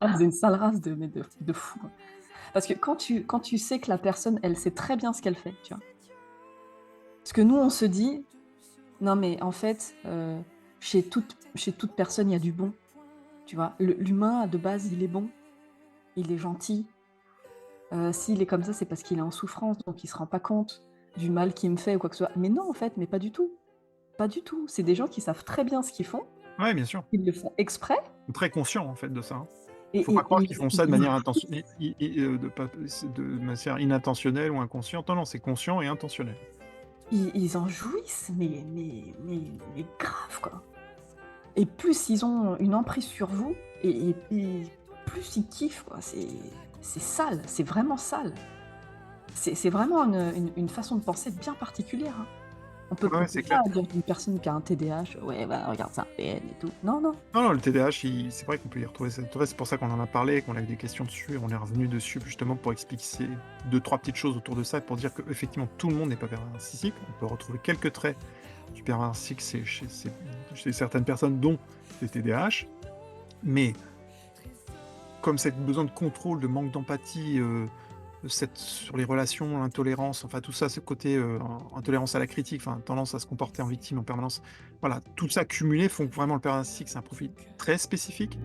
Ah, c'est une sale race de fous, hein. Parce que quand tu sais que la personne, elle sait très bien ce qu'elle fait, tu vois? Parce que nous, on se dit: «Non mais en fait, chez toute personne, il y a du bon», tu vois? L'humain, de base, il est bon, il est gentil. S'il est comme ça, c'est parce qu'il est en souffrance, donc il se rend pas compte du mal qu'il me fait ou quoi que ce soit. Mais non, en fait, mais pas du tout, pas du tout. C'est des gens qui savent très bien ce qu'ils font, Ouais, bien sûr. ils le font exprès Sont très conscients, en fait, de ça, hein. et Faut pas et et croire qu'ils ils font ça de ils manière intentionnelle, de pas c'est de manière inintentionnelle ou inconsciente. Non, non, c'est conscient et intentionnel. ils en jouissent, mais grave, quoi. Et plus ils ont une emprise sur vous et plus ils kiffent, quoi. C'est sale, c'est vraiment sale. C'est vraiment une façon de penser bien particulière, hein. On peut Ouais, on ouais, peut c'est clair. pas dire d'une personne qui a un TDAH: «Ouais, bah, regarde, c'est un PN et tout». Non, non. Non, non, le TDAH, c'est vrai qu'on peut y retrouver cette c'est pour ça qu'on en a parlé, qu'on a eu des questions dessus et on est revenu dessus justement pour expliquer deux trois petites choses autour de ça, pour dire qu'effectivement tout le monde n'est pas pervers narcissique. On peut retrouver quelques traits du pervers narcissique chez certaines personnes, dont les TDAH, mais comme cette besoin de contrôle, de manque d'empathie, cette sur les relations, l'intolérance, enfin tout ça, ce côté, intolérance à la critique, enfin tendance à se comporter en victime en permanence. Voilà, tout ça cumulé font que vraiment le pervers narcissique, c'est un profil très spécifique.